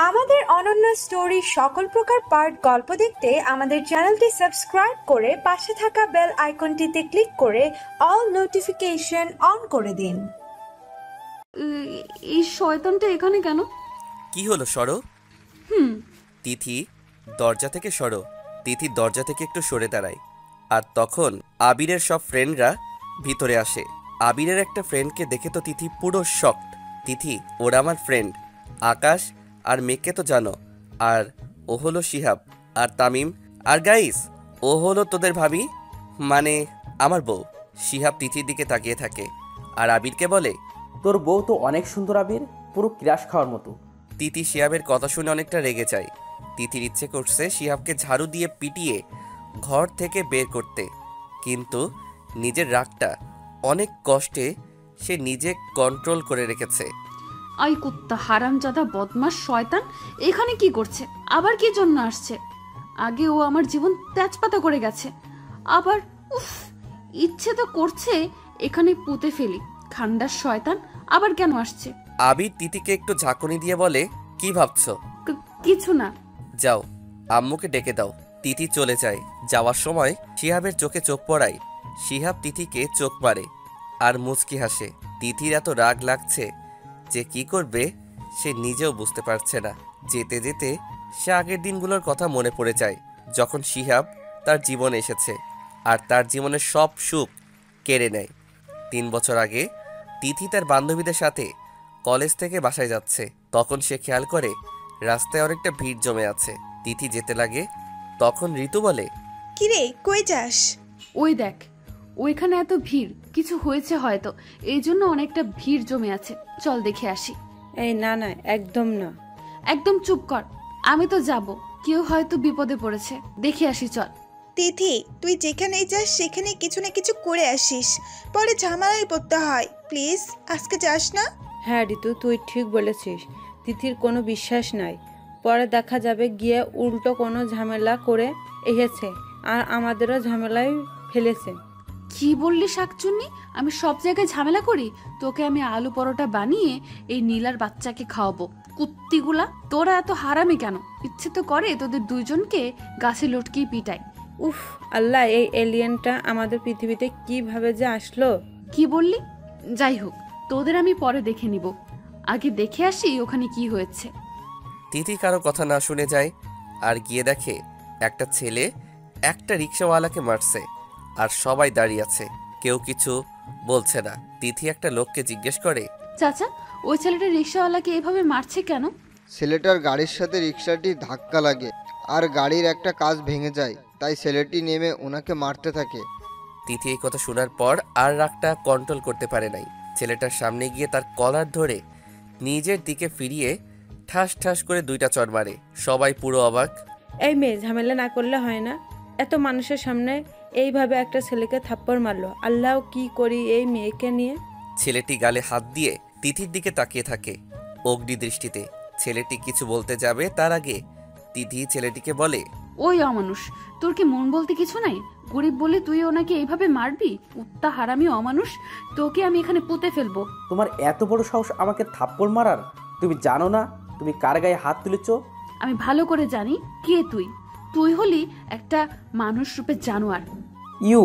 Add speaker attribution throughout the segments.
Speaker 1: আমাদের অনন্য স্টোরি সকল প্রকার পার্ট গল্প দেখতে আমাদের চ্যানেলটি সাবস্ক্রাইব করে পাশে থাকা বেল আইকনটিতে ক্লিক করে অল নোটিফিকেশন অন করে দিন।
Speaker 2: এই শয়তানটা এখানে কেন?
Speaker 3: কি হলো, সরো। তিথি দরজা থেকে সরো। তিথি দরজা থেকে একটু সরে দাঁড়ায়, আর তখন আবিরের সব ফ্রেন্ডরা ভিতরে আসে। আবিরের একটা ফ্রেন্ডকে দেখে তো তিথি পুরো শকড। তিথি, ওরা আমার ফ্রেন্ড আকাশ আর মেঘকে তো জানো, আর ও হলো শিহাব আর তামিম, আর গাইস ও হলো তোদের ভাবি, মানে আমার বউ। শিহাব তিথির দিকে তাকিয়ে থাকে আর আবিরকে বলে,
Speaker 4: তোর বউ তো অনেক সুন্দর আবির, পুরো ক্রাশ খাওয়ার মতো।
Speaker 3: তিথি শিহাবের কথা শুনে অনেকটা রেগে যায়। তিথির ইচ্ছে করছে শিহাবকে ঝাড়ু দিয়ে পিটিয়ে ঘর থেকে বের করতে, কিন্তু নিজের রাগটা অনেক কষ্টে সে নিজে কন্ট্রোল করে রেখেছে।
Speaker 2: আই কুত্তা, হারামজাদা, বদমাশ, শয়তান এখানে কি করছে? আবার কি জন্য আসছে? আগে ও আমার জীবন তেজপাতা করে গেছে, আবার উফ, ইচ্ছে তো করছে এখানে পুঁতে ফেলি। খান্ডার শয়তান আবার কেন আসছে?
Speaker 3: আবির তিথিকে একটু ঝাঁকুনি দিয়ে বলে, কি ভাবছো?
Speaker 2: কিছু না।
Speaker 3: যাও, আম্মুকে ডেকে দাও। তিথি চলে যায়। যাওয়ার সময় শিহাবের চোখে চোখ পড়ায় শিহাব তিথিকে চোখ মারে আর মুচকি হাসে। তিথির এত রাগ লাগছে যে কি করবে সে নিজেও বুঝতে পারছে না। যেতে যেতে সে আগের দিনগুলোর কথা মনে পড়ে যায়, যখন শিহাব তার জীবনে এসেছে আর তার জীবনের সব সুখ কেড়ে নেয়। 3 বছর আগে তিথি তার বান্ধবীদের সাথে কলেজ থেকে বাসায় যাচ্ছে, তখন সে খেয়াল করে রাস্তায় অনেকটা ভিড় জমে আছে। তিথি যেতে লাগে, তখন ঋতু বলে,
Speaker 5: কিরে কই যাস?
Speaker 2: ওই দেখ, ওইখানে এত ভিড়, কিছু হয়েছে হয়তো, এই জন্য অনেকটা ভিড় জমে আছে, চল দেখে আসি।
Speaker 6: এই না না, একদম না।
Speaker 2: একদম চুপ কর, আমি তো যাব, কেউ হয়তো বিপদে পড়েছে, দেখে আসি চল।
Speaker 5: তিথি, তুই যেখানেই যাস সেখানে কিছু না কিছু করে আসিস, পরে ঝামেলায় পড়তে হয়। প্লিজ আজকে যাস না।
Speaker 6: হ্যাঁ ঋতু, তুই ঠিক বলেছিস। তিথির কোনো বিশ্বাস নাই, পরে দেখা যাবে গিয়ে উল্টো কোনো ঝামেলা করে এসেছে আর আমাদেরও ঝামেলায় ফেলেছে।
Speaker 2: কি বললি শাকচুন্নি? আমি সব জায়গায় ঝামেলা করি? তোকে আমি আলু পরোটা বানিয়ে এই নীলার বাচ্চাকে খাওয়াবো। কুত্তিগুলা, তোরা এত হারামি কেন? ইচ্ছে তো করে তোদের দুইজনকে গাছে লটকিয়ে পিটাই।
Speaker 6: উফ আল্লাহ, এই এলিয়েনটা আমাদের পৃথিবীতে কিভাবে যে আসলো।
Speaker 2: কি বললি? যাই হোক, তোদের আমি পরে দেখে নিব, আগে দেখে আসি ওখানে কি হয়েছে।
Speaker 3: তিথি কারো কথা না শুনে যায় আর গিয়ে দেখে একটা ছেলে একটা রিক্সাওয়ালাকে মারছে আর সবাই দাঁড়িয়ে আছে, কেউ কিছু বলছে না। তিথি একটা লোককে জিজ্ঞেস করে,
Speaker 2: চাচা, ওই ছেলেটা রিক্সাওয়ালাকে এভাবে মারছে কেন?
Speaker 7: ছেলেটার গাড়ির সাথে রিক্সাটি ধাক্কা লাগে আর গাড়ির একটা কাঁচ ভেঙে যায়, তাই ছেলেটি নেমে ওনাকে মারতে থাকে।
Speaker 3: তিথি এই কথা শোনার পর আর রাগটা কন্ট্রোল করতে পারে নাই। ছেলেটার সামনে গিয়ে তার কলার ধরে নিজের দিকে ফিরিয়ে ঠাস ঠাস করে 2টা চড় মারে। সবাই পুরো অবাক।
Speaker 6: এই মেয়ে, ঝামেলা না করলে হয় না? এত মানুষের সামনে এইভাবে একটা ছেলেকে থাপ্পড় মারলো। আল্লাহ, কি করি এই মেয়েকে নিয়ে।
Speaker 3: ছেলেটি গালে হাত দিয়ে তিথির দিকে তাকিয়ে থাকে অগ্নি দৃষ্টিতে। ছেলেটি কিছু বলতে যাবে তার আগে তিথি ছেলেটিকে বলে,
Speaker 2: ওই অমানুষ, তোর কি মন বলতে কিছু নাই? গরিব বলে তুই ওনাকে এইভাবে মারবি? কুত্তা, হারামি, অমানুষ, তোকে আমি এখানে পুঁতে ফেলবো।
Speaker 4: তোমার এত বড় সাহস আমাকে থাপ্পড় মারার? তুমি জানো না তুমি কার গায়ে হাত তুলেছো?
Speaker 2: আমি ভালো করে জানি কে তুই। তুই হলি একটা মানুষ রূপে জানোয়ার।
Speaker 4: ইউ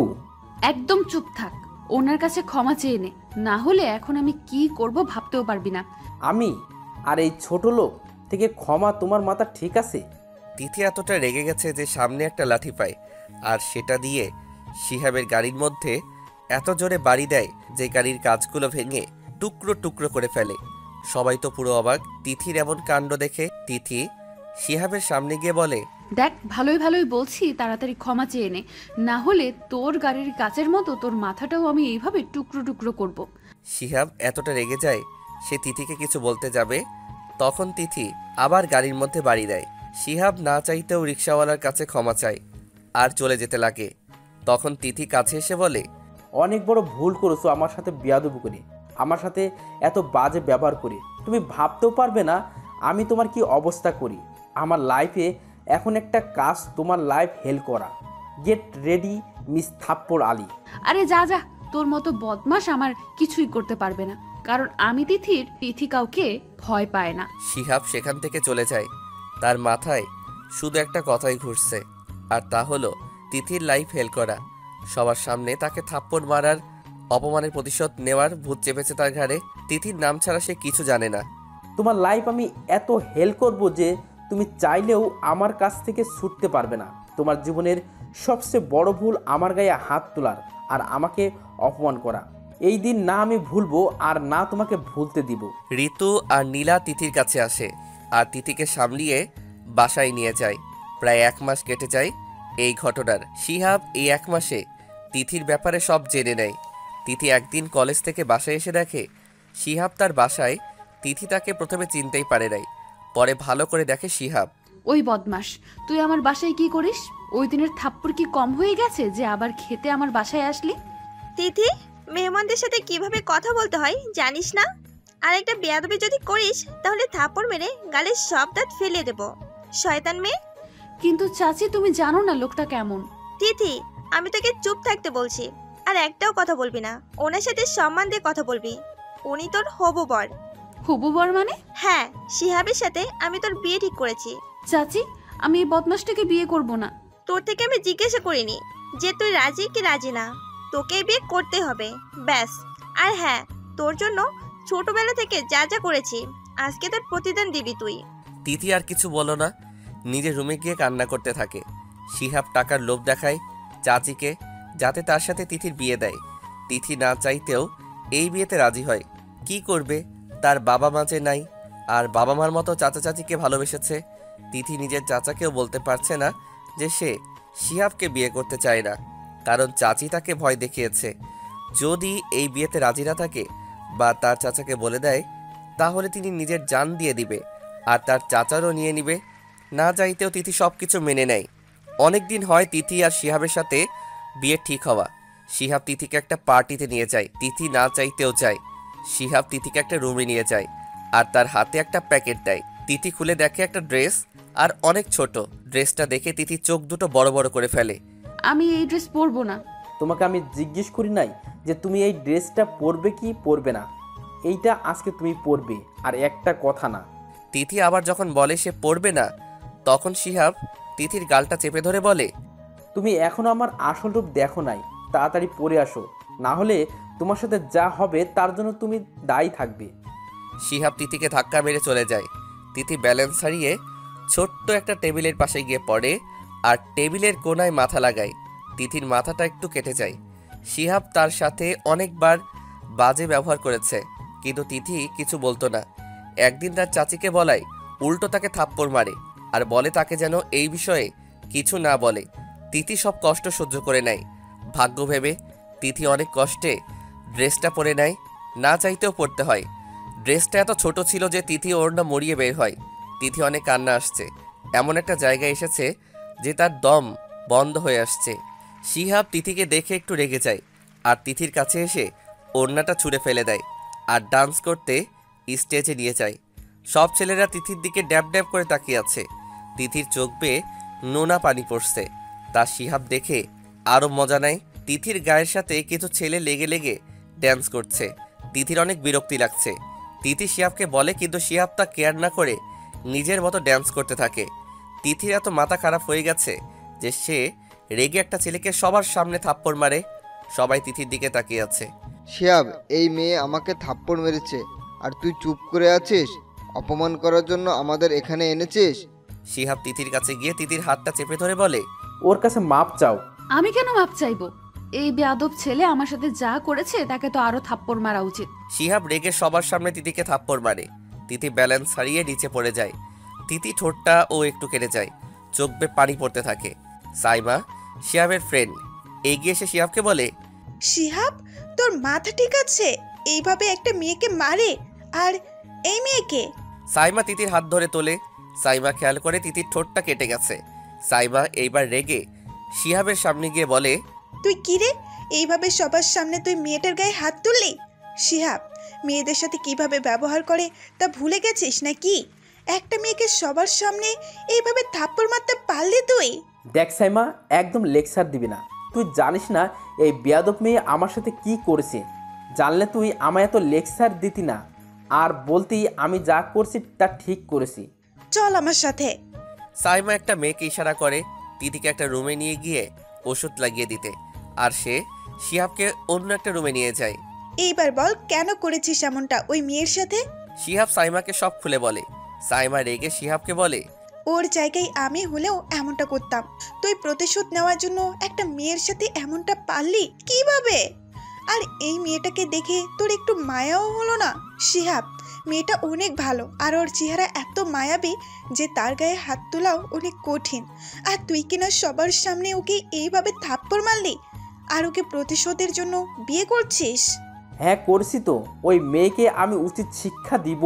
Speaker 2: একদম চুপ থাক, ওনার কাছে ক্ষমা চেয়ে নে, না হলে এখন আমি কি করব ভাবতেও পারবি না।
Speaker 4: আমি আর এই ছোট লোক থেকে ক্ষমা তোমার মাথা ঠিক আছে?
Speaker 3: তিথি এতটা রেগে গেছে যে সামনে একটা লাঠি পায় আর সেটা দিয়ে শিহাবের গাড়ির মধ্যে এত জোরে বাড়ি দেয় যে গাড়ির কাঁচগুলো ভেঙে টুকরো টুকরো করে ফেলে। সবাই তো পুরো অবাক তিথির এমন কাণ্ড দেখে। তিথি শিহাবের সামনে গিয়ে বলে,
Speaker 2: দেখ, ভালোই ভালোই বলছি, তাড়াতাড়ি ক্ষমা চেয়ে নে, না হলে তোর গাড়ির কাচের মতো তোর মাথাটাও আমি এইভাবে টুকরো টুকরো করব।
Speaker 3: শিহাব এতটা রেগে যায় সে তিথিকে কিছু বলতে যাবে, তখন তিথি আবার গাড়ির মধ্যে বাড়ি দেয়। শিহাব না চাইতেও রিক্সাওয়ালার কাছে ক্ষমা চায় আর চলে যেতে লাগে। তখন তিথি কাছে এসে বলে,
Speaker 4: অনেক বড় ভুল করেছো আমার সাথে বেয়াদবি করে, আমার সাথে এত বাজে ব্যবহার করে। তুমি ভাবতেও পারবে না আমি তোমার কি অবস্থা করি। আমার লাইফে এখন একটা কাজ, তোমার লাইফ হেল্প করা। গেট রেডি মিস থাপ্পড় আলী।
Speaker 2: আরে যা যা, তোর মতো বদমাশ আমার কিছুই করতে পারবে না। কারণ আমি তিথি কাউকে ভয় পায় না।
Speaker 3: শিহাব সেখান থেকে চলে যায়। তার মাথায় শুধু একটা কথাই ঘুরছে, আর তা হলো তিথির লাইফ হেল করা। সবার সামনে তাকে থাপ্পড় মারার, অপমানের প্রতিশোধ নেওয়ার ভূত চেপেছে তার ঘাড়ে। তিথির নাম ছাড়া সে কিছু জানে না।
Speaker 4: তোমার লাইফ আমি এত হেল্প করব যে তুমি চাইলেও আমার কাছ থেকে ছুটতে পারবে না। তোমার জীবনের সবচেয়ে বড় ভুল আমার গায়ে হাত তোলার আর আমাকে অপমান করা। এই দিন না আমি ভুলবো আর না তোমাকে ভুলতে দিব।
Speaker 3: ঋতু আর নীলা তিথির কাছে আসে আর তিথিকে সামলিয়ে বাসায় নিয়ে যায়। প্রায় 1 মাস কেটে যায় এই ঘটনার। শিহাব এই 1 মাসে তিথির ব্যাপারে সব জেনে নেয়। তিথি একদিন কলেজ থেকে বাসায় এসে দেখে শিহাব তার বাসায়। তিথি তাকে প্রথমে চিনতেই পারে নাই, পরে ভালো করে দেখে শিহাব।
Speaker 2: ওই বদমাস, তুই আমার বাসায় কি করিস? ওই দিনের থাপ্পড় কি কম হয়ে গেছে যে আবার খেতে আমার বাসায় আসলি?
Speaker 8: তিথি, মেহমানদের সাথে কিভাবে কথা বলতে হয় জানিস না? আর একটা বেয়াদবি যদি করিস তাহলে থাপ্পড় মেরে গালের সব দাঁত ফেলে দেব, শয়তান মেয়ে।
Speaker 2: কিন্তু চাচি, তুমি জানো না লোকটা কেমন।
Speaker 8: তিথি, আমি তোকে চুপ থাকতে বলছি, আর একটাও কথা বলবি না। ওনার সাথে সম্মান দিয়ে কথা বলবি। উনি তোর হবু বর।
Speaker 2: হবু বর মানে?
Speaker 8: হ্যাঁ, শিহাবের সাথে আমি তোর বিয়ে ঠিক করেছি।
Speaker 2: চাচি, আমি এই বদমাসটাকে বিয়ে করব না।
Speaker 8: তোর থেকে আমি জিজ্ঞাসা করিনি যে তুই রাজি কি রাজি না। তোকে বিয়ে করতে হবে, ব্যাস। আর হ্যাঁ, তোর জন্য ছোটবেলা থেকে যা যা করেছি আজকে তার প্রতিদান দিবি তুই।
Speaker 3: তিথি আর কিছু বলো না, নিজের রুমে গিয়ে কান্না করতে থাকে। শিহাব টাকার লোভ দেখায় চাচিকে, যাতে তার সাথে তিথির বিয়ে দেয়। তিথি না চাইতেও এই বিয়েতে রাজি হয়। কি করবে, তার বাবা মা যে নাই, আর বাবা মার মতো চাচা চাচিকে ভালোবেসেছে। তিথি নিজের চাচাকেও বলতে পারছে না যে সে শিহাবকে বিয়ে করতে চায় না, কারণ চাচি তাকে ভয় দেখিয়েছে। যদি এই বিয়েতে রাজি না থাকে বা তার চাচাকে বলে দেয়, তাহলে তিনি নিজের জান দিয়ে দিবে আর তার চাচারও নিয়ে নিবে। না চাইতেও তিথি সব কিছু মেনে নেয়। অনেক দিন হয় তিথি আর শিহাবের সাথে বিয়ে ঠিক হওয়া। শিহাব তিথিকে একটা পার্টিতে নিয়ে যায়। তিথি না চাইতেও যায়। শিহাব তিথিকে একটা রুমে নিয়ে যায় আর তার হাতে একটা প্যাকেট দেয়। তিথি খুলে দেখে একটা ড্রেস, আর অনেক ছোট। ড্রেসটা দেখে তিথি চোখ দুটো বড় বড় করে ফেলে।
Speaker 2: আমি এই ড্রেস পরবো না।
Speaker 4: তোমাকে আমি জিজ্ঞেস করি নাই যে তুমি এই ড্রেসটা পরবে কি পরবে না? এইটা আজকে তুমি পরবে, আর একটা কথা না।
Speaker 3: তিথি আবার যখন বলে সে পরবে না, তখন শিহাব তিথির গালটা চেপে ধরে বলে,
Speaker 4: তুমি এখনো আমার আসল রূপ দেখো নাই, তাড়াতাড়ি পরে আসো, না হলে তোমার সাথে যা হবে তার জন্য তুমি দায়ী থাকবে।
Speaker 3: শিহাব তিথিকে ধাক্কা মেরে চলে যায়। তিথি ব্যালেন্স হারিয়ে ছোট্ট একটা টেবিলের পাশে গিয়ে পড়ে আর টেবিলের কোণায় মাথা লাগায়। তিথির মাথাটা একটু কেটে যায়। শিহাব তার সাথে অনেকবার বাজে ব্যবহার করেছে, কিন্তু তিথি কিছু বলতো না। একদিন তার চাচিকে বলায় উল্টো তাকে থাপ্পড় মারে আর বলে তাকে যেন এই বিষয়ে কিছু না বলে। তিথি সব কষ্ট সহ্য করে নেয়। ভাগ্য ভেবে তিথি অনেক কষ্টে ড্রেসটা পরে নেয়। না চাইতেও পড়তে হয়। ড্রেসটা এত ছোট ছিল যে তিথি ওড়না মরিয়ে বের হয়। তিথি অনেক কান্না আসছে। এমন একটা জায়গায় এসেছে যে তার দম বন্ধ হয়ে আসছে। শিহাব তিথিকে দেখে একটু রেগে যায় আর তিথির কাছে এসে ওড়নাটা ছুঁড়ে ফেলে দেয় আর ডান্স করতে স্টেজে নিয়ে যায়। সব ছেলেরা তিথির দিকে ড্যাব ড্যাব করে তাকিয়ে আছে। তিথির চোখ বেয়ে নোনা পানি পড়ছে। তা শিহাব দেখে আরও মজা নেয়। তিথির গায়ের সাথে কিছু ছেলে লেগে লেগে ড্যান্স করছে। তিথির অনেক বিরক্তি লাগছে। তিথি শিহাবকে বলে, কিন্তু শিহাব তা কেয়ার না করে নিজের মতো ড্যান্স করতে থাকে। তিথির এত মাথা খারাপ হয়ে গেছে যে সে রেগে একটা ছেলেকে সবার সামনে থাপ্পড় মারে। সবাই তিথির দিকে তাকিয়ে আছে।
Speaker 7: শিহাব, এই মেয়ে আমাকে থাপ্পড় মেরেছে আর তুই চুপ করে আছিস? অপমান করার জন্য আমাদের এখানে এনেছিস?
Speaker 3: শিহাব তিথির কাছে গিয়ে তিথির হাতটা চেপে ধরে বলে,
Speaker 4: ওর কাছে মাপ চাও।
Speaker 2: আমি কেন মাপ চাইবো? এই বেয়াদব ছেলে আমার সাথে যা করেছে তাকে তো আরো থাপ্পড় মারা উচিত।
Speaker 3: শিহাব রেগে সবার সামনে তিথিকে থাপ্পড় মারে। তিথি ব্যালেন্স হারিয়ে নিচে পড়ে যায়। তিথি ঠোঁটটা ও একটু কেটে যায়। চোখ বেয়ে পানি পড়তে থাকে। সাইমা, শিহাবের ফ্রেন্ড, এগিয়ে এসে শিহাবকে বলে,
Speaker 5: শিহাব, তোর মাথা ঠিক আছে? এইভাবে একটা মেয়েকে মারে? আর এই মেয়েকে?
Speaker 3: সাইমা তিথির হাত ধরে তোলে। সাইমা খেয়াল করে তিথির ঠোঁটটা কেটে গেছে। সাইমা এইবার রেগে শিহাবের সামনে গিয়ে বলে,
Speaker 5: তুই কি রে, এইভাবে সবার সামনে তুই মেয়েটার গায়ে হাত তুললি? শিহাব, মেয়েদের সাথে কিভাবে ব্যবহার করে তা ভুলে গেছিস নাকি? একটা মেয়েকে সবার সামনে এইভাবে থাপ্পড় মারতে পারলি তুই?
Speaker 4: দেখ সাইমা, একদম লেকচার দিবি না। তুই জানিস না এই বেয়াদব মেয়ে আমার সাথে কি করেছে। জানলে তুই আমায় এত লেকচার দিতি না, আর বলতি আমি যা করছি তা ঠিক করেছি।
Speaker 5: চল আমার সাথে।
Speaker 3: সাইমা একটা মেয়েকে ইশারা করে তিথিকে একটা রুমে নিয়ে গিয়ে ওষুধ লাগিয়ে দিতে, আর সে শিহাবকে অন্য একটা রুমে নিয়ে যায়।
Speaker 5: এইবার বল কেন করেছিস এমনটা ওই মেয়ের সাথে?
Speaker 3: শিহাব সাইমাকে সব খুলে বলে। সাইমা রেগে শিহাবকে বলে,
Speaker 5: ওর জায়গায় আমি হলেও এমনটা করতাম। তুই প্রতিশোধ নেওয়ার জন্য একটা মেয়ের সাথে এমনটা পারলি কিভাবে? আর এই মেয়েটাকে দেখে তোর একটু মায়াও হলো না? শিহাব, মেয়েটা অনেক ভালো, আর ওর চেহারা এত মায়াবী যে তার গায়ে হাত তোলাও অনেক কঠিন। আর তুই কিনা সবার সামনে ওকে এইভাবে থাপ্পড় মারলি, আর ওকে প্রতিশোধের জন্য বিয়ে করছিস?
Speaker 4: হ্যাঁ করছি তো। ওই মেয়েকে আমি উচিত শিক্ষা দিব।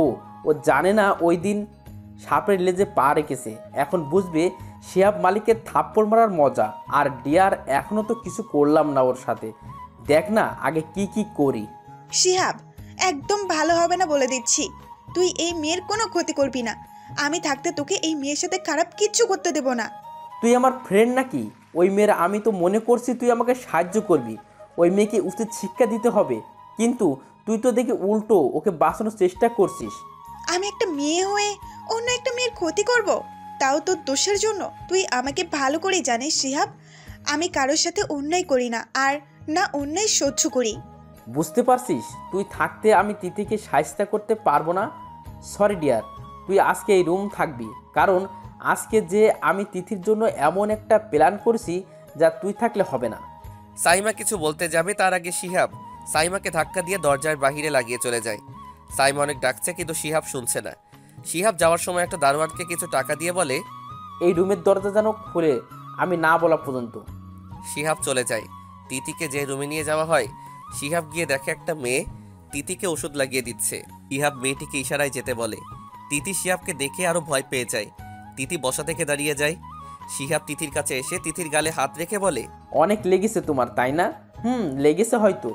Speaker 4: ও জানে না ওই দিন সাপের লেজে পা রেখেছে। এখন বুঝবে শিহাব মালিকের থাপ্পড় মারার মজা। আর ডিয়ার, এখনও তো কিছু করলাম না ওর সাথে। দেখ না আগে কি কি করি।
Speaker 5: শিহাব, একদম ভালো হবে না বলে দিচ্ছি। তুই এই মেয়ের কোনো ক্ষতি করবি না। আমি থাকতে তোকে এই মেয়ের সাথে খারাপ কিচ্ছু করতে দেব না।
Speaker 4: তুই আমার ফ্রেন্ড নাকি? ওই মেয়ের আমি তো মনে করছি তুই আমাকে সাহায্য করবি, ওই মেয়েকে উচিত শিক্ষা দিতে হবে। কিন্তু তুই তো দেখি উল্টো ওকে বাঁচানোর চেষ্টা করছিস।
Speaker 5: আমি একটা মেয়ে হয়ে অন্য একটা মেয়ের ক্ষতি করব, তাও তোর দোষের জন্য? তুই আমাকে ভালো করেই জানিস শিহাব, আমি কারোর সাথে অন্যায় করি না, আর না অন্যায় সহ্য করি।
Speaker 4: বুঝতে পারছিস? তুই থাকতে আমি তিথিকে সাহায্য করতে পারবো না। সরি ডিয়ার, তুই আজকে এই রুম থাকবি, কারণ আজকে যে আমি তিথির জন্য এমন একটা প্ল্যান করছি যা তুই থাকলে হবে না।
Speaker 3: সাইমা কিছু বলতে যাবে তার আগে শিহাব সাইমাকে ধাক্কা দিয়ে দরজার বাহিরে লাগিয়ে চলে যায়। সাইমা অনেক ডাকছে কিন্তু শিহাব শুনছে না। শিহাব যাওয়ার সময় একটা দারোয়ানকে কিছু টাকা দিয়ে বলে,
Speaker 4: এই রুমের দরজা যেন খুলে আমি না বলা পর্যন্ত।
Speaker 3: শিহাব চলে যায়। তিথিকে যে রুমে নিয়ে যাওয়া হয়, শিহাব গিয়ে দেখে একটা মেয়ে তিথিকে ওষুধ লাগিয়ে দিচ্ছে। শিহাব মেয়েটিকে ইশারায় যেতে বলে। তিথি শিহাবকে দেখে আরো ভয় পেয়ে যায়। তিথি বসা থেকে দাঁড়িয়ে যায়। শিহাব তিথির কাছে এসে তিথির গালে হাত রেখে বলে,
Speaker 4: অনেক লেগেছে তোমার, তাই না? লেগেছে হয়তো।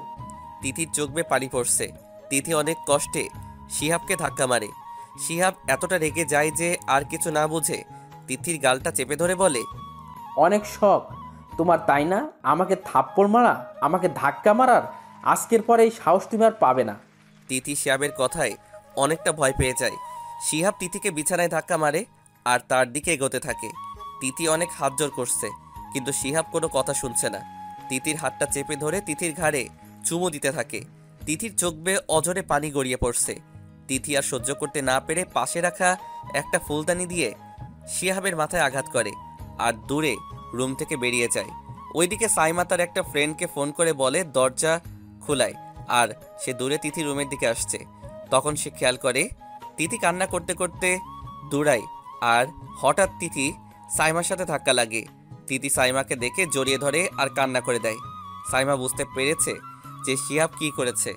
Speaker 3: তিথির চোখ বেয়ে পানি পড়ছে। তিথি অনেক কষ্টে শিহাবকে ধাক্কা মারে। শিহাব এতটা রেগে যায় যে আর কিছু না বুঝে তিথির গালটা চেপে ধরে বলে,
Speaker 4: অনেক শখ তোমার, তাই না? আমাকে থাপ্পড় মারা, আমাকে ধাক্কা মারার। আজকের পরে এই সাহস তুমি আর পাবে না।
Speaker 3: তিথি শিহাবের কথায় অনেকটা ভয় পেয়ে যায়। শিহাব তিথিকে বিছানায় ধাক্কা মারে আর তার দিকে এগোতে থাকে। তিথি অনেক হাত জোর করছে, কিন্তু শিহাব কোনো কথা শুনছে না। তিথির হাতটা চেপে ধরে তিথির ঘাড়ে চুমু দিতে থাকে। তিথির চোখ বেয়ে অঝরে পানি গড়িয়ে পড়ছে। তিথি আর সহ্য করতে না পেরে পাশে রাখা একটা ফুলদানি দিয়ে শিহাবের মাথায় আঘাত করে আর দূরে রুম থেকে বেরিয়ে যায়। ওইদিকে সাইমা তার একটা ফ্রেন্ডকে ফোন করে বলে দরজা খোলায়, আর সে দূরে তিথি রুমের দিকে আসছে। তখন সে খেয়াল করে তিথি কান্না করতে করতে দৌড়ায়, আর হঠাৎ তিথি সাইমার সাথে ধাক্কা লাগে। তিথি সাইমাকে দেখে জড়িয়ে ধরে আর কান্না করে দেয়। সাইমা বুঝতে পেরেছে যে শিহাব কি করেছে।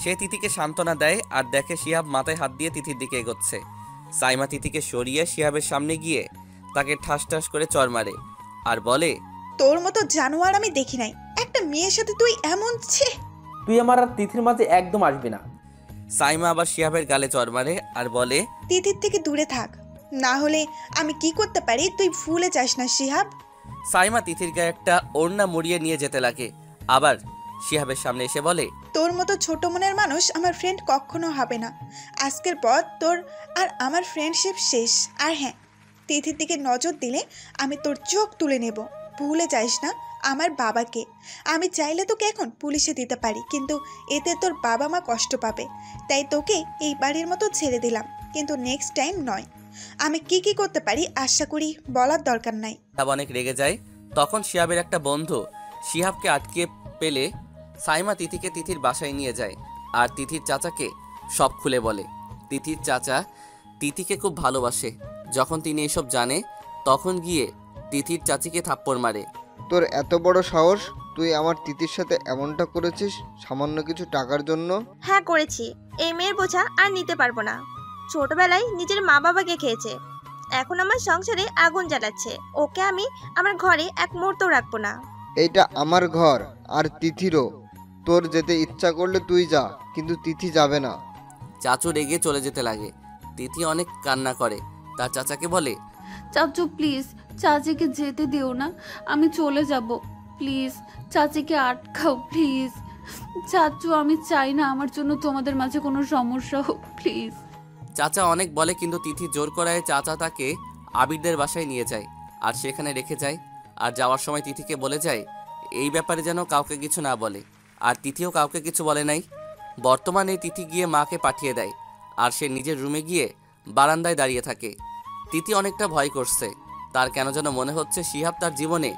Speaker 3: সে তিথিকে সান্ত্বনা দেয় আর দেখে শিহাব মাথায় হাত দিয়ে তিথির দিকে এগোচ্ছে। সাইমা তিথিকে সরিয়ে শিহাবের সামনে গিয়ে তাকে ঠাস ঠাস করে চড় মারে আর বলে,
Speaker 5: তোর মতো জানোয়ার আমি দেখি নাই। একটা মেয়ের সাথে তুই এমন ছে।
Speaker 4: তুই আমার আর তিথির মাঝে একদম আসবি না।
Speaker 3: সাইমা আবার শিহাবের গালে চড় মারে আর বলে,
Speaker 5: তিথির থেকে দূরে থাক, না হলে আমি কি করতে পারি তুই ভুলে যাস না শিহাব।
Speaker 3: সাইমা তিথির গায়ে একটা ওড়না মুড়িয়ে নিয়ে যেতে লাগে। আবার শিহাবের সামনে এসে বলে,
Speaker 5: তোর মতো ছোট মনের মানুষ আমার ফ্রেন্ড কখনো হবে না। আজকের পর তোর আর আমার ফ্রেন্ডশিপ শেষ। আর হ্যাঁ, তিথির দিকে নজর দিলে আমি তোর চোখ তুলে নেব। ভুলে যাইস না আমার বাবাকে। আমি চাইলে তোকে এখন পুলিশে দিতে পারি, কিন্তু এতে তোর বাবা মা কষ্ট পাবে। তাই তোকে এই বাড়ির মতো ছেড়ে দিলাম, কিন্তু নেক্সট টাইম নয়। আমি কি কি করতে পারি আশা করি বলার দরকার নাই।
Speaker 3: শিহাব অনেক রেগে যায়। তখন শিহাবের একটা বন্ধু শিহাবকে আটকে পেলে সাইমা তিথিকে তিথির বাসায় নিয়ে যায় আর তিথির চাচাকে সব খুলে বলে। তিথির চাচা তিথিকে খুব ভালোবাসে। যখন তিনি এসব জানে তখন গিয়ে তিথির চাচিকে থাপ্পড় মারে।
Speaker 7: তোর এত বড় সাহস, তুই আমার তিথির সাথে এমনটা করেছিস সামান্য কিছু টাকার জন্য?
Speaker 8: হ্যাঁ করেছি। এই মেয়ের বোঝা আর নিতে পারবো না। ছোটবেলায় নিজের মা বাবাকে খেয়েছে, এখন আমার সংসারে আগুন জ্বালাচ্ছে। ওকে আমি আমার ঘরে এক মুহূর্তও রাখবো না।
Speaker 7: এইটা আমার ঘর, আর তিথিরও। তোর যেতে ইচ্ছা করলে তুই যা, কিন্তু তিথি যাবে না।
Speaker 3: চাচু রেগে চলে যেতে লাগে। তিথি অনেক কান্না করে। তার চাচাকে বলে,
Speaker 2: চাচু প্লিজ চাচিকে যেতে দিও না, আমি চলে যাব। প্লিজ চাচিকে আটকাও প্লিজ। চাচু আমি চাই না আমার জন্য তোমাদের মাঝে কোনো সমস্যা হোক, প্লিজ।
Speaker 3: চাচা অনেক বলে কিন্তু তিথি জোর করায় চাচা তাকে আবিরদের বাসায় নিয়ে যায় আর সেখানে রেখে যায়। আর যাওয়ার সময় তিথিকে বলে যায় এই ব্যাপারে যেন কাউকে কিছু না বলে। আর তিথিও কাউকে কিছু বলে নাই। বর্তমানে তিথি গিয়ে মাকে পাঠিয়ে দেয় আর সে নিজের রুমে গিয়ে বারান্দায় দাঁড়িয়ে থাকে। তিথি অনেকটা ভয় করছে। তার কেন যেন মনে হচ্ছে শিহাব তার জীবনে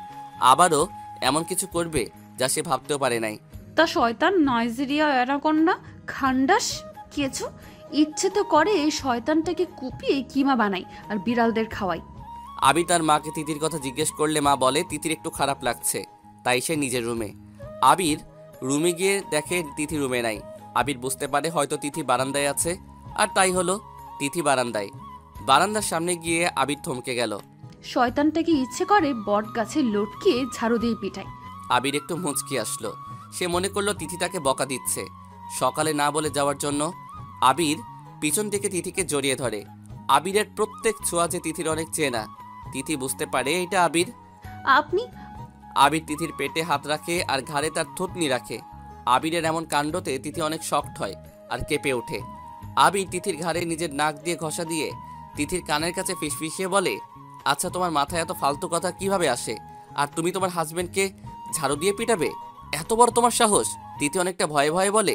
Speaker 3: আবারও এমন কিছু করবে যা সে ভাবতেও পারে নাই।
Speaker 2: তা শয়তান নাইজেরিয়া অ্যানাকোন্ডা খান্ডাস কিছু ইচ্ছে তো করে এই শয়তানটাকে কুপিয়ে কিমা বানাই আর বিড়ালদের খাওয়াই।
Speaker 3: আবির তার মাকে তিথির কথা জিজ্ঞেস করলে মা বলে তিথির একটু খারাপ লাগছে, তাই সে নিজের রুমে। আবির রুমে গিয়ে দেখে তিথি রুমে নাই। আবির বুঝতে পারে হয়তো তিথি বারান্দায় আছে, আর তাই হলো তিথি বারান্দায়। বারান্দার সামনে গিয়ে আবির থমকে গেল।
Speaker 2: শয়তানটাকে ইচ্ছে করে বট গাছে লটকিয়ে ঝাড়ু দিয়ে পিটাই।
Speaker 3: আবির একটু মুচকি আসলো। সে মনে করলো তিথি তাকে বকা দিচ্ছে সকালে না বলে যাওয়ার জন্য। আবির পিছন থেকে তিথিকে জড়িয়ে ধরে। আবিরের প্রত্যেক ছোঁয়া যে তিথির অনেক চেনা। তিথি বুঝতে পারে এটা আবির।
Speaker 2: আপনি?
Speaker 3: আবির তিথির পেটে হাত রাখে আর ঘাড়ে তার থুতনি রাখে। আবিরের এমন কাণ্ডতে তিথি অনেক শক্ট হয় আর কেঁপে ওঠে। আবির তিথির ঘাড়ে নিজের নাক দিয়ে ঘষা দিয়ে তিথির কানের কাছে ফিসফিসিয়ে বলে, আচ্ছা তোমার মাথায় এত ফালতু কথা কিভাবে আসে? আর তুমি তোমার হাজবেন্ডকে ঝাড়ু দিয়ে পিটাবে? এত বড় তোমার সাহস? তিথি অনেকটা ভয়ে ভয়ে বলে,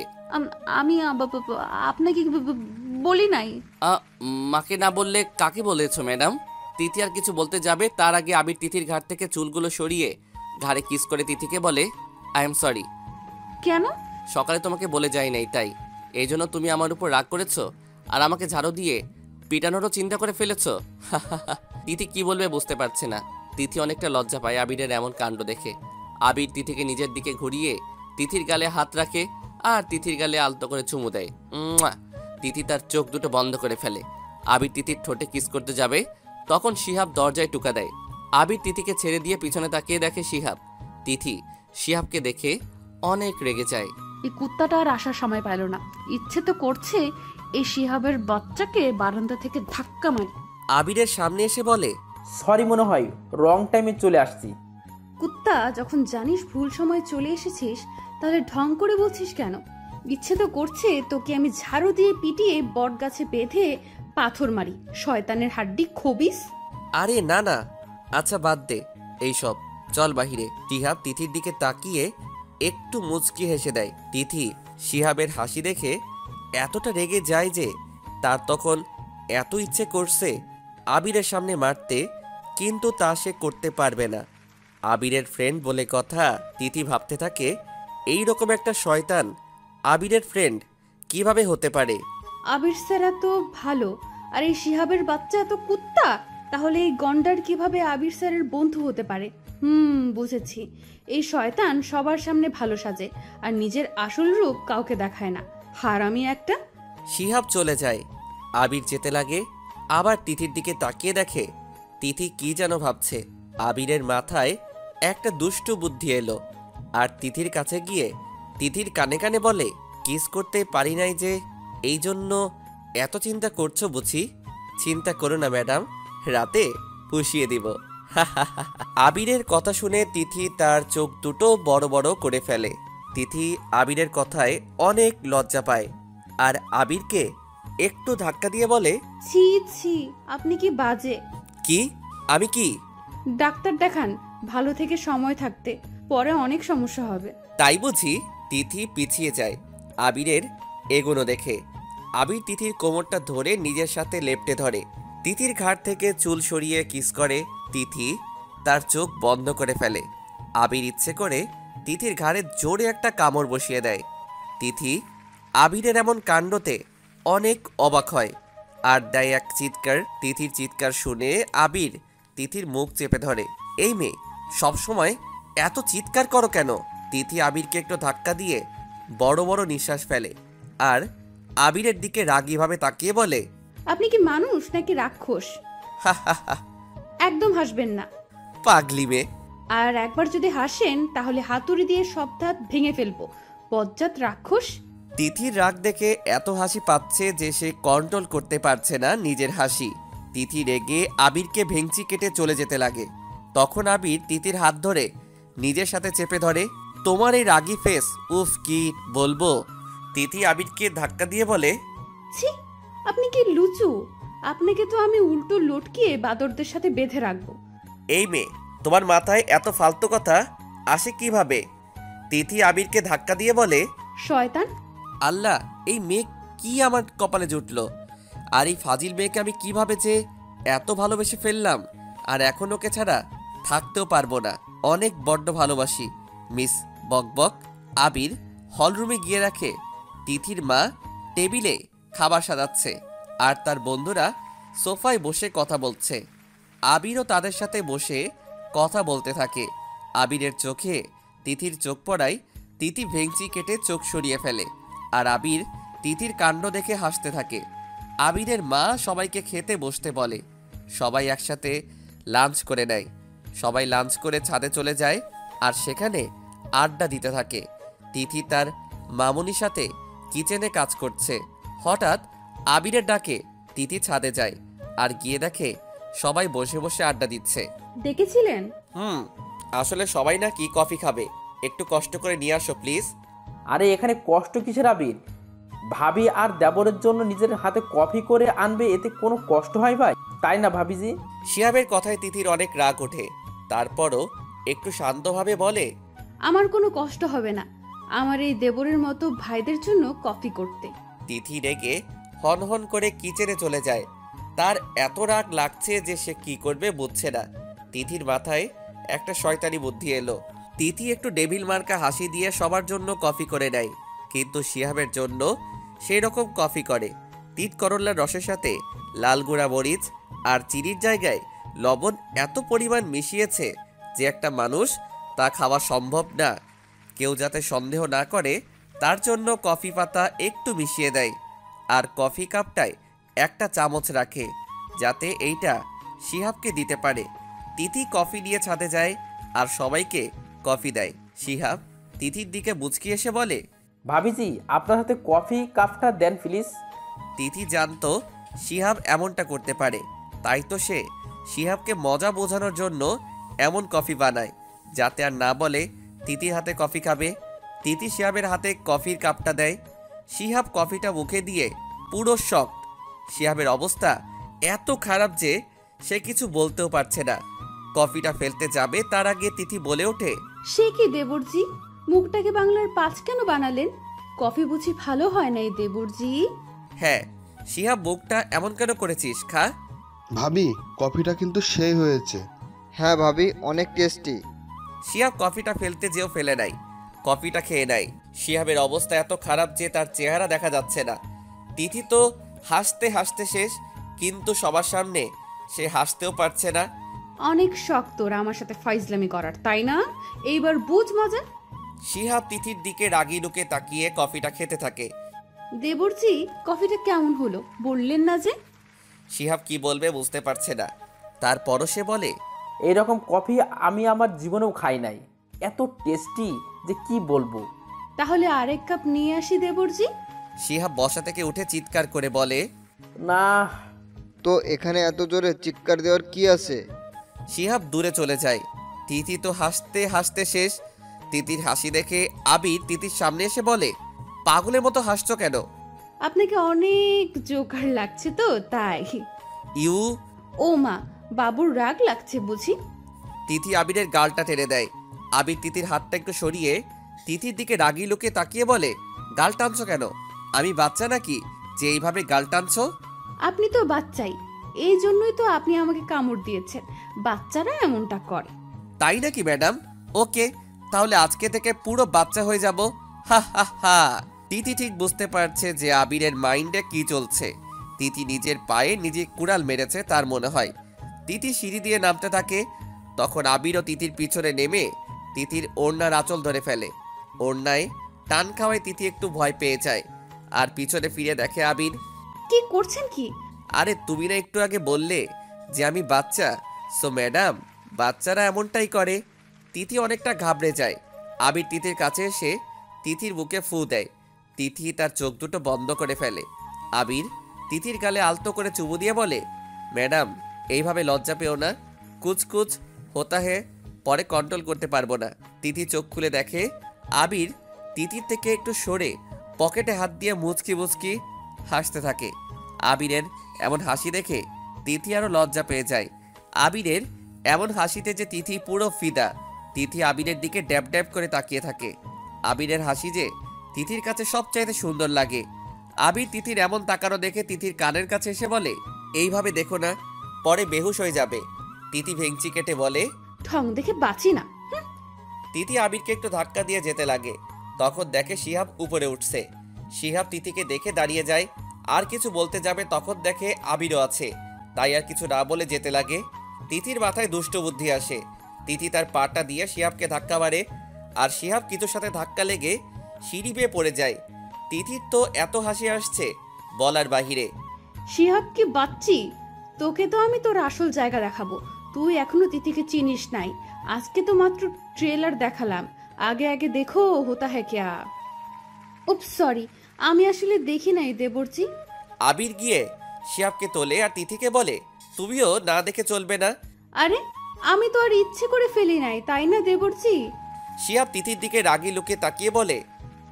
Speaker 2: আমি আপনাকে বলি নাই।
Speaker 3: মাকে না বললে কাকে বলেছো ম্যাডাম? তিথি আর কিছু বলতে যাবে তার আগে আবির তিথির ঘাড় থেকে চুলগুলো সরিয়ে ঘাড়ে কিস করে তিথিকে বলে, আই এম সরি।
Speaker 2: কেন?
Speaker 3: সকালে তোমাকে বলে যাই নাই, তাই এই জন্য তুমি আমার উপর রাগ করেছো আর আমাকে ঝাড়ু দিয়ে পিটানোরও চিন্তা করে ফেলেছো। তিথি কি বলবে বুঝতে পারছে না। তিথি অনেকটা লজ্জা পায় আবিরের এমন কাণ্ড দেখে। আবির তিথিকে নিজের দিকে ঘুরিয়ে তিথির গালে হাত রাখে আর তিথির গালে আলতো করে চুমু দেয়। তিথি তার চোখ দুটো বন্ধ করে ফেলে। আবির তিথির ঠোঁটে কিস করতে যাবে, তখন শিহাব দরজায় টুকা দেয়। আবির তিথিকে ছেড়ে দিয়ে পিছনে তাকিয়ে দেখে শিহাব। তিথি শিহাবকে দেখে অনেক রেগে যায়।
Speaker 2: এই কুত্তাটা আর আসার সময় পাইল না। ইচ্ছে তো করছে এই শিহাবের বাচ্চাকে বারান্দা থেকে ধাক্কা মারি।
Speaker 3: আবিরের সামনে এসে বলে,
Speaker 4: সরি, মনে হয় রং টাইমে চলে আসছি।
Speaker 2: কুত্তা, যখন জানিস ভুল সময় চলে এসেছিস তাহলে ঢং করে বলছিস কেন? ইচ্ছে তো করছে তোকে আমি ঝাড়ু দিয়ে পিটিয়ে বট গাছে বেঁধে পাথর মারি, শয়তানের হাড্ডি খবিস।
Speaker 3: আরে না না, আচ্ছা বাদ দে এইসব, চল বাহিরে। শিহাব তিথির দিকে তাকিয়ে একটু মুচকি হেসে দেয়। তিথি শিহাবের হাসি দেখে এতটা রেগে যায় যে তার তখন এত ইচ্ছে করছে আবিরের সামনে মারতে, কিন্তু তা সে করতে পারবে না। আবিরের ফ্রেন্ড বলে কথা। তিথি ভাবতে থাকে এই রকম একটা শয়তান আবিরের ফ্রেন্ড কিভাবে হতে পারে।
Speaker 2: আবির স্যার এত ভালো আর এই শিহাবের বাচ্চা এত কুত্তা, তাহলে এই গন্ডার কিভাবে আবির স্যারের বন্ধু হতে পারে? বুঝেছি। এই শয়তান সবার সামনে ভালো সাজে আর নিজের আসল রূপ কাউকে দেখায় না। হারামি একটা।
Speaker 3: শিহাব চলে যায়। আবির যেতে লাগে। আবার তিথির দিকে তাকিয়ে দেখে তিথি কি যেন ভাবছে। আবিরের মাথায় একটা দুষ্টু বুদ্ধি এলো আর তিথির কাছে গিয়ে তিথির কানে কানে বলে, কিস করতে পারি নাই যে এই জন্য এত চিন্তা করছো বুঝি? চিন্তা করো না ম্যাডাম, রাতে পুষিয়ে দিব। আবিরের কথা শুনে তিথি তার চোখ দুটো বড় বড় করে ফেলে। তিথি আবিরের কথায় অনেক লজ্জা পায় আর আবিরকে একটু ধাক্কা দিয়ে বলে,
Speaker 2: ছি ছি, আপনি কি বাজে।
Speaker 3: কি? আমি কি?
Speaker 2: ডাক্তার দেখান ভালো থেকে সময় থাকতে, পরে অনেক সমস্যা হবে।
Speaker 3: তাই বুঝি? তিথি পিছিয়ে যায় আবিরের এগোনো দেখে। আবির তিথির কোমরটা ধরে নিজের সাথে লেপ্টে ধরে। তিথির ঘাড় থেকে চুল সরিয়ে কিস করে। তিথি তার চোখ বন্ধ করে ফেলে। আবির ইচ্ছে করে তিথির ঘাড়ে জোরে একটা কামড় বসিয়ে দেয়। তিথি আবিরের এমন কাণ্ডতে অনেক অবাক হয় আর দেয় এক চিৎকার। তিথির চিৎকার শুনে আবির তিথির মুখ চেপে ধরে। এই মেয়ে সবসময় এত চিৎকার করো কেন? তিথি আবিরকে একটু ধাক্কা দিয়ে বড় বড় নিঃশ্বাস ফেলে আর আবিরের দিকে রাগীভাবে তাকিয়ে বলে,
Speaker 2: আপনি কি মানুষ নাকি রাক্ষস? একদম হাসবেন না,
Speaker 3: পাগলি মেয়ে।
Speaker 2: আর একবার যদি হাসেন তাহলে হাতুড়ি দিয়ে সব দাঁত ভেঙে ফেলবো, বজ্জাত রাক্ষস।
Speaker 3: তিথির রাগ দেখে এত হাসি পাচ্ছে যে সে কন্ট্রোল করতে পারছে না নিজের হাসি। তিথি রেগে আবিরকে ভেঙচি কেটে চলে যেতে লাগে। তখন আবির তিথির হাত ধরে নিজের সাথে চেপে ধরে। তোমার এই রাগী ফেস, উফ কি বলবো। তিথি আবিরকে ধাক্কা দিয়ে বলে,
Speaker 2: ছি, আপনি কি লুচু? আপনাকে তো আমি উল্টো লটকিয়ে বাদরদের সাথে বেঁধে রাখবো।
Speaker 3: এই মেয়ে, তোমার মাথায় এত ফালতু কথা আসে কিভাবে? তিথি আবিরকে ধাক্কা দিয়ে বলে,
Speaker 2: শয়তান!
Speaker 3: আল্লাহ, এই মেয়ে কি আমার কপালে জুটলো? আর এই ফাজিল মেয়েকে আমি কিভাবে যে এত ভালোবেসে ফেললাম, আর এখন ওকে ছাড়া থাকতেও পারবো না। অনেক বড্ড ভালোবাসি। মিস বকবক। আবির হলরুমে গিয়ে রাখে তিথির মা টেবিলে খাবার সাজাচ্ছে, আর তার বন্ধুরা সোফায় বসে কথা বলছে। আবিরও তাদের সাথে বসে কথা বলতে থাকে। আবিরের চোখে তিথির চোখ পড়ায় তিথি ভেঙচি কেটে চোখ সরিয়ে ফেলে, আর আবির তিথির কাণ্ড দেখে হাসতে থাকে। আবিরের মা সবাইকে খেতে বসতে বলে। সবাই একসাথে লাঞ্চ করে নেয়। সবাই লাঞ্চ করে ছাদে চলে যায়, আর সেখানে আড্ডা দিতে থাকে। তিথি তার মামুনির সাথে কিচেনে কাজ করছে। হঠাৎ আবিরের ডাকে তিথি ছাদে যায়, আর গিয়ে দেখে সবাই বসে বসে আড্ডা দিচ্ছে।
Speaker 2: দেখেছিলেন?
Speaker 3: আসলে সবাই নাকি কফি খাবে, একটু কষ্ট করে নিয়ে আসো প্লিজ।
Speaker 4: আরে এখানে কষ্ট কিসের আবির? ভাবি আর দেবরের জন্য নিজের হাতে কফি করে আনবে, এতে কোনো কষ্ট হয় ভাই? তাই না ভাবিজি?
Speaker 3: শিহাবের কথায় তিথির অনেক রাগ ওঠে। তারপরও একটু শান্তভাবে বলে,
Speaker 2: আমার কোনো কষ্ট হবে না আমার এই দেবরের মতো ভাইদের জন্য কফি করতে।
Speaker 3: তিথি রেগে হনহন করে কিচেনে চলে যায়। তার এত রাগ লাগছে যে সে কি করবে বুঝছে না। তিথির মাথায় একটা শয়তানি বুদ্ধি এলো। তিথি একটু ডেভিল মার্কা হাসি দিয়ে সবার জন্য কফি করে নেয়, কিন্তু শিহাবের জন্য সেই রকম কফি করে। তিত করল্লার রসের সাথে লাল গুঁড়া মরিচ আর চিনির জায়গায় লবণ এত পরিমাণ মিশিয়েছে যে একটা মানুষ তা খাওয়া সম্ভব না। কেউ যাতে সন্দেহ না করে তার জন্য কফি পাতা একটু মিশিয়ে দেয়, আর কফি কাপটায় একটা চামচ রাখে যাতে এইটা শিহাবকে দিতে পারে। তিথি কফি নিয়ে ছাদে যায় আর সবাইকে কফি দেয়। শিহাব তিথির দিকে মুচকি এসে বলে,
Speaker 4: ভাবিজি আপনার হাতে কফি কাপটা দেন প্লিজ।
Speaker 3: তিথি জানতো শিহাব এমনটা করতে পারে, তাই তো সে শিহাবকে মজা বোঝানোর জন্য এমন কফি বানায় যাতে আর না বলে তিথির হাতে কফি খাবে। তিথি শিহাবের হাতে কফির কাপটা দেয়। শিহাব কফিটা মুখে দিয়ে পুরো শক। শিহাবের অবস্থা এত খারাপ যে সে কিছু বলতেও পারছে না। কফিটা ফেলতে যাবে তার আগে তিথি বলে ওঠে,
Speaker 2: সে কি দেবরজি, মুখটাকে বাংলার 5 কেন বানালেন? কফি বুঝি ভালো হয় না এই দেবরজি?
Speaker 3: হ্যাঁ, শিহাব মুখটা এমন কেন করেছিস? খা।
Speaker 9: ভাবি, কফিটা কিন্তু সেই হয়েছে।
Speaker 7: হ্যাঁ ভাবি, অনেক টেস্টি।
Speaker 3: শিহাব কফিটা ফেলতে যেও ফেলে নাই, কফিটা খেয়ে নেয়। শিহাবের অবস্থা এত খারাপ যে তার চেহারা দেখা যাচ্ছে না। তিথি তো হাসতে হাসতে শেষ, কিন্তু সবার সামনে সে হাসতেও পারছে না।
Speaker 2: অনেক শখ তোর আমার সাথে ফাইজলামি করার, তাই না? এইবার বুঝ মজা।
Speaker 3: শিহাব তিথির দিকে রাগি লুকে তাকিয়ে কফিটা খেতে থাকে।
Speaker 2: দেবরজি, কফিটা কেমন হলো বললেন না যে?
Speaker 3: শিহাব কি বলবে বুঝতে পারছে না। তারপরও সে বলে,
Speaker 4: এইরকম কফি আমি আমার জীবনেও খাই নাই, এত টেস্টি যে কি বলবো।
Speaker 2: তাহলে আরেক কাপ নিয়ে আসি দেবরজি।
Speaker 3: শিহাব বসা থেকে উঠে চিৎকার করে বলে,
Speaker 4: না।
Speaker 7: তো এখানে এত জোরে চিৎকার দেওয়ার কি আছে?
Speaker 3: শিহাব দূরে চলে যায়। তিথি তো হাসতে হাসতে শেষ। তিথির হাসি দেখে আবির তিথির সামনে এসে বলে, পাগলের মতো হাসছো কেন?
Speaker 2: আপনাকে অনেক জোকার লাগছে তো তাই।
Speaker 3: ইউ।
Speaker 2: ও মা, বাবুর রাগ লাগছে বুঝি?
Speaker 3: তিথি আবিরের গালটা টেনে দেয়। আবির তিথির হাতটা একটু সরিয়ে তিথির দিকে রাগি লুকে তাকিয়ে বলে, গাল টানছো কেন? আমি বাচ্চা নাকি যে এইভাবে গাল টানছো?
Speaker 2: আপনি তো বাচ্চাই, এই জন্যই তো আপনি আমাকে কামড় দিয়েছেন। বাচ্চারা এমনটা করে।
Speaker 3: তাই নাকি ম্যাডাম? ওকে, তাহলে আজকে থেকে পুরো বাচ্চা হয়ে যাব। হা হা হা। তিথি ঠিক বুঝতে পারছে যে আবিরের মাইন্ডে কি চলছে। তিথি নিজের পায়ে নিজে কুড়াল মেরেছে তার মনে হয়। তিথি সিঁড়ি দিয়ে নামতে থাকে। তখন আবিরও তিথির পিছনে নেমে তিথির ওড়নার আঁচল ধরে ফেলে। ওড়নায় টান খাওয়ায় তিথি একটু ভয় পেয়ে যায়, আর পিছনে ফিরে দেখে আবির।
Speaker 2: কি করছেন কি?
Speaker 3: আরে তুমি না একটু আগে বললে যে আমি বাচ্চা, সো ম্যাডাম বাচ্চারা এমনটাই করে। তিথি অনেকটা ঘাবড়ে যায়। আবির তিথির কাছে এসে তিথির বুকে ফু দেয়। তিথি তার চোখ দুটো বন্ধ করে ফেলে। আবির তিথির গালে আলতো করে চুমু দিয়ে বলে, ম্যাডাম এইভাবে লজ্জা পেও না, কুচ কুচ হোতা হে, পরে কন্ট্রোল করতে পারবো না। তিথি চোখ খুলে দেখে আবির তিতির থেকে একটু সরে পকেটে হাত দিয়ে মুচকি মুচকি হাসতে থাকে। আবিরের এমন হাসি দেখে তিথি আরো লজ্জা পেয়ে যায়। আবিরের এমন হাসিতে যে তিথি পুরো ফিদা। তিথি আবিরের দিকে ড্যাব ড্যাব করে তাকিয়ে থাকে। আবিরের হাসি যে তিথির কাছে সবচাইতে সুন্দর লাগে। আবির তিথির এমন তাকানো দেখে তিথির কানের কাছে এসে বলে, এইভাবে দেখো না, পরে বেহুশ হয়ে যাবে। তিথি ভেঙচি কেটে বলে,
Speaker 2: ঠং দেখে বাঁচি না।
Speaker 3: তিথি আবিরকে একটু ধাক্কা দিয়ে যেতে লাগে। তখন দেখে শিহাব উপরে উঠছে। শিহাব তিথিকে দেখে দাঁড়িয়ে যায়। আর কিছু বলতে যাবে তখন দেখে আবিরও আছে, তাই আর কিছু না বলে যেতে লাগে। তিথির মাথায় দুষ্ট বুদ্ধি আসে। তিথি তার পাটা দিয়ে শিহাবকে ধাক্কা মারে, আর শিহাব কিছুর সাথে ধাক্কা লেগে সিঁড়ি বেয়ে পড়ে যায়। তিথির তো এত হাসি আসছে বলার বাহিরে।
Speaker 2: শিহাব কি বাচ্চি? তোকে তো আমি তোর আসল জায়গা দেখাবো। তুই এখনো তিথিকে চিনিস নাই। আজকে তো মাত্র ট্রেলার দেখালাম, আগে আগে দেখো হোতা হ্যাঁ ক্যা। উপস সরি, আমি আসলে দেখি নাই দেবরজি।
Speaker 3: আবির গিয়ে শিহাবকে তোলে আর তিথিকে বলে, তুমিও না দেখে চলবে না।
Speaker 2: আরে আমি তো আর ইচ্ছে করে ফেলি নাই, তাই না দেবরজি?
Speaker 3: শিহাব তিথির দিকে রাগি লুকে তাকিয়ে বলে,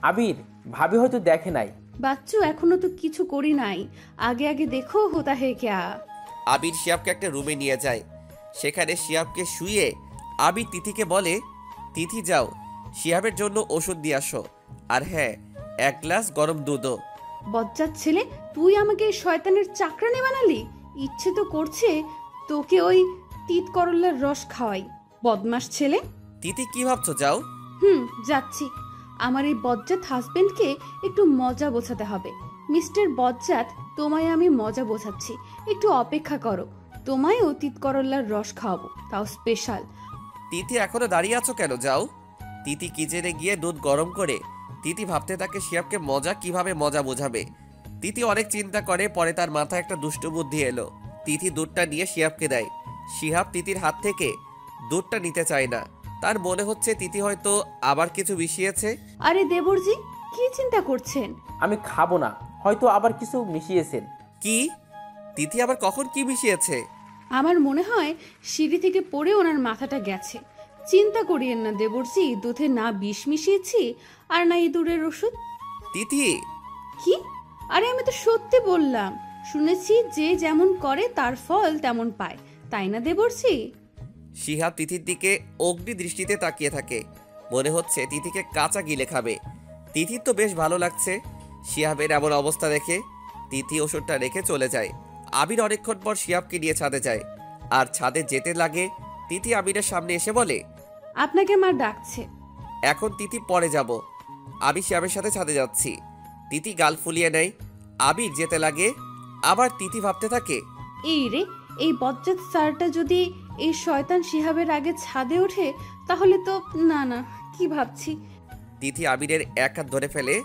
Speaker 4: আবির, ভাবি হয়তো দেখে নাই।
Speaker 2: বাচ্চু এখনো তো কিছু করি নাই, আগে আগে দেখো হোতা হ্যাঁ ক্যা।
Speaker 3: আবির শিহাবকে একটা রুমে নিয়ে যায়। সেখানে শিহাবকে শুয়ে আবির তিথিকে বলে, তিথি যাও শিহাবের জন্য ওষুধ দিয়ে আসো, আর হ্যাঁ 1 গ্লাস গরম দুধও।
Speaker 2: বজ্জাত ছেলে, তুই আমাকে এই শয়তানের চাকরানি বানালি। ইচ্ছে তো করছে তোকে ওই তিত করল্লার রস খাওয়াই, বদমাস ছেলে।
Speaker 3: তিথি কি ভাবছো, যাও।
Speaker 2: যাচ্ছি। আমার এই বজ্জাত হাজবেন্ডকে একটু মজা বোঝাতে হবে। মিস্টার বজ্জাত, তোমায় আমি মজা বোঝাচ্ছি, একটু অপেক্ষা করো। তোমায় অতীত করল্লার রস খাওয়াবো, তাও স্পেশাল।
Speaker 3: তিথি এখনো দাঁড়িয়ে আছো কেন, যাও। তিথি কিচেনে গিয়ে দুধ গরম করে তিথি ভাবতে থাকে শিহাবকে কিভাবে মজা বোঝাবে। তিথি অনেক চিন্তা করে, পরে তার মাথায় একটা দুষ্ট বুদ্ধি এলো। তিথি দুধটা নিয়ে শিহাবকে দেয়। শিহাব তিথির হাত থেকে দুধটা নিতে চায় না। তার মনে হচ্ছে তিথি হয়তো আবার কিছু মিশিয়েছে।
Speaker 2: আরে দেবরজি, কি চিন্তা করছেন?
Speaker 4: আমি খাবো না, হয়তো আবার কিছু মিশিয়েছেন।
Speaker 3: কি? তিথি আবার কখন কি মিশিয়েছে?
Speaker 2: আমার মনে হয় সিঁড়ি থেকে পড়ে ওনার মাথাটা গেছে। চিন্তা করিয়েন না দেবরজি, দুধে না বিষ মিশিয়েছি আর না ইঁদুরের ওষুধ।
Speaker 3: তিথি
Speaker 2: কি? আরে আমি তো সত্যি বললাম। শুনেছি যে যেমন করে তার ফল তেমন পায়, তাই না দেবরজি?
Speaker 3: শিহাব তিথির দিকে অগ্নি দৃষ্টিতে তাকিয়ে থাকে। মনে হচ্ছে তিথিকে কাঁচা গিলে খাবে। তিথির তো বেশ ভালো লাগছে শিহাবের এমন অবস্থা দেখে। তিথি ওষুধটা রেখে চলে যায়। আবির অনেকক্ষণ পর শিহাবকে নিয়ে ছাদে যায়। আর ছাদে যেতে লাগে তিথি আবিরের সামনে এসে বলে,
Speaker 2: আপনাকে মা ডাকছে।
Speaker 3: এখন তিথি পরে যাব। আমি শিহাবের সাথে ছাদে যাচ্ছি। তিথি গাল ফুলিয়ে নেয়। আবির যেতে লাগে। আবার তিথি ভাবতে থাকে,
Speaker 2: এই রে, এই বজ্জাত স্যারটা যদি এই শয়তান শিহাবের আগে ছাদে ওঠে তাহলে তো না না, কি ভাবছি।
Speaker 3: তিথি আবিরের এক হাত ধরে ফেলে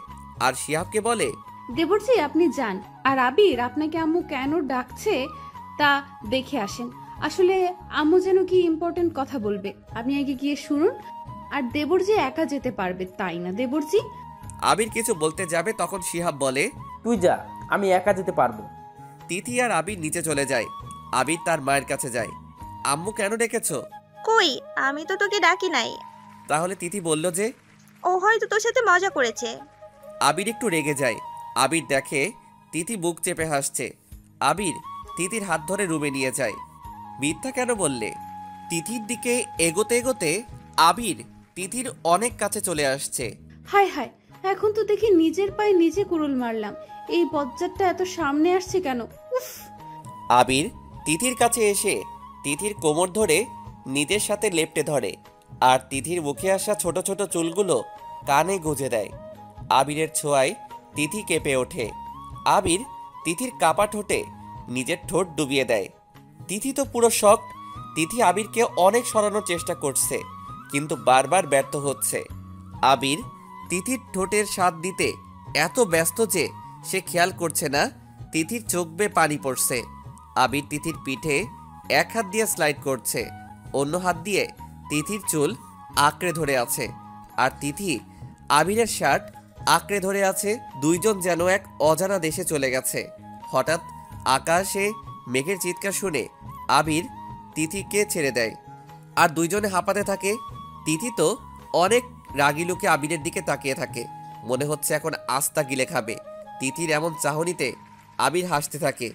Speaker 3: আর শিহাবকে বলে,
Speaker 2: দেবরজি আপনি যান, আর আবির আপনাকে আম্মু কেন ডাকছে তা দেখে আসেন। আসলে আম্মু যেন কি ইম্পর্টেন্ট কথা বলবে, আপনি আগে গিয়ে শুনুন। আর দেবরজি একা যেতে পারবে, তাই না দেবরজি?
Speaker 3: আবির কিছু বলতে যাবে তখন শিহাব বলে,
Speaker 4: তুই যা, আমি একা যেতে পারবো।
Speaker 3: তিথি আর আবির নিচে চলে যায়। আবির তার মায়ের কাছে যায়। আম্মু কেন ডেকেছো?
Speaker 8: কই, আমি তো তোকে ডাকি নাই।
Speaker 3: তাহলে তিথি বলল যে
Speaker 8: ও হয়তো তোর সাথে মজা করেছে।
Speaker 3: আবির একটু রেগে যায়। আবির দেখে তিথি বুক চেপে হাসছে। আবির তিথির হাত ধরে রুমে নিয়ে যায়। মিথ্যা কেন বললে? তিথির দিকে এগোতে এগোতে আবির তিথির অনেক কাছে চলে আসছে।
Speaker 2: হায় হায়, এখন তো দেখি নিজের পায়ে নিজে কুড়ুল মারলাম। এই বজ্জাতটা এত সামনে আসছে কেন? উফ।
Speaker 3: আবির তিথির কাছে এসে তিথির কোমর ধরে নিজের সাথে লেপ্টে ধরে আর তিথির মুখে আসা ছোট ছোট চুলগুলো কানে গুঁজে দেয়। আবিরের ছোঁয়ায় তিথি কেঁপে ওঠে। আবির তিথির কাপা ঠোঁটে নিজের ঠোঁট ডুবিয়ে দেয়। তিথি তো পুরো শক। তিথি আবিরকে অনেক সরানোর চেষ্টা করছে, কিন্তু বারবার ব্যর্থ হচ্ছে। আবির তিথির ঠোঁটের স্বাদ দিতে এত ব্যস্ত যে সে খেয়াল করছে না তিথির চোখ বেয়ে পানি পড়ছে। আবির তিথির পিঠে এক হাত দিয়ে স্লাইড করছে, অন্য হাত দিয়ে তিথির চুল আঁকড়ে ধরে আছে। আর তিথি আবিরের শার্ট আঁকড়ে ধরে আছে। দুইজন যেন এক অজানা দেশে চলে গেছে। হঠাৎ আকাশে মেঘের চিৎকার শুনে আবির তিথিকে ছেড়ে দেয় আর দুইজনে হাঁপাতে থাকে। তিথি তো অনেক রাগী লোকে আবিরের দিকে তাকিয়ে থাকে, মনে হচ্ছে এখন আস্তা গিলে খাবে। তিথির এমন চাহনিতে আবির হাসতে থাকে।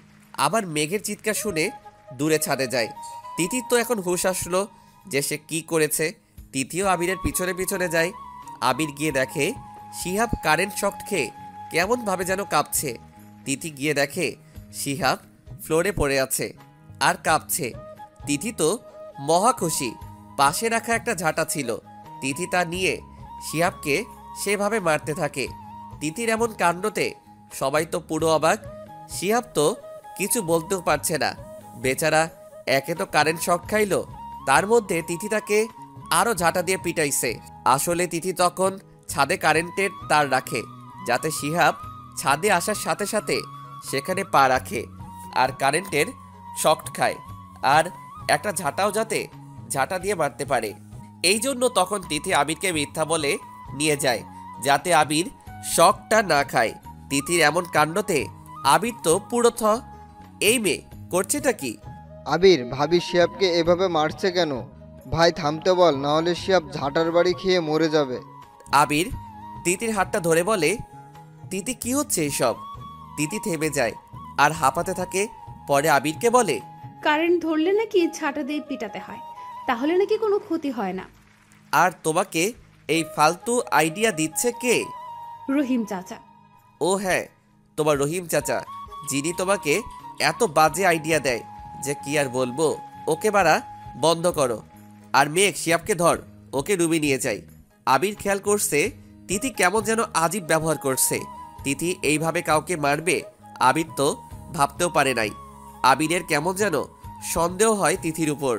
Speaker 3: আবার মেঘের চিৎকার শুনে দূরে ছাদে যায়। তিথির তো এখন হুঁশ আসলো যে সে কি করেছে। তিথিও আবিরের পিছনে পিছনে যায়। আবির গিয়ে দেখে শিহাব কারেন্ট শক খেয়ে কেমনভাবে যেন কাঁপছে। তিথি গিয়ে দেখে শিহাব ফ্লোরে পড়ে আছে আর কাঁপছে। তিথি তো মহা খুশি। পাশে রাখা একটা ঝাঁটা ছিল, তিথি তা নিয়ে শিহাবকে সেভাবে মারতে থাকে। তিথির এমন কাণ্ডতে সবাই তো পুরো অবাক। শিহাব তো কিছু বলতেও পারছে না। বেচারা একে তো কারেন্ট শক খাইলো, তার মধ্যে তিথি তাকে আরও ঝাঁটা দিয়ে পিটাইছে। আসলে তিথি তখন ছাদে কারেন্টের তার রাখে, যাতে শিহাব ছাদে আসার সাথে সাথে সেখানে পা রাখে আর কারেন্টের শক খায়, আর একটা ঝাঁটাও যাতে ঝাঁটা দিয়ে মারতে পারে। এই জন্য তখন তিথি আবিরকে মিথ্যা বলে নিয়ে যায়, যাতে আবির শকটা না খায়। তিথির এমন কাণ্ডতে আবির তো পুরো এই মেয়ে করছেটা কি?
Speaker 7: আবির, ভাবি শিহাবকে এভাবে মারছে কেন? ভাই থামতে বল, নাহলে শিহাব ঝাঁটার বাড়ি খেয়ে মরে যাবে।
Speaker 3: আবির তিথির হাতটা ধরে বলে, তিথি কি হচ্ছে এইসব? তিথি থেমে যায় আর হাঁপাতে থাকে। পরে আবিরকে বলে,
Speaker 2: কারেন্ট ধরলে নাকি ঝাঁটা দিয়ে পিটাতে হয়, তাহলে নাকি কোনো ক্ষতি হয় না।
Speaker 3: আর তোমাকে এই ফালতু আইডিয়া দিচ্ছে কে?
Speaker 2: রহিম চাচা।
Speaker 3: ও হ্যাঁ, তোমার রহিম চাচা, যিনি তোমাকে এত বাজে আইডিয়া দেয় যে কি আর বলবো। ওকে বাড়া বন্ধ করো। আর মেঘ, শিয়াবকে ধর, ওকে রুমে নিয়ে যাই। আবির খেয়াল করছে তিথি কেমন যেন আজীব ব্যবহার করছে। তিথি এইভাবে কাউকে মারবে আবির তো ভাবতেও পারে নাই। আবিরের কেমন যেন সন্দেহ হয় তিথির উপর।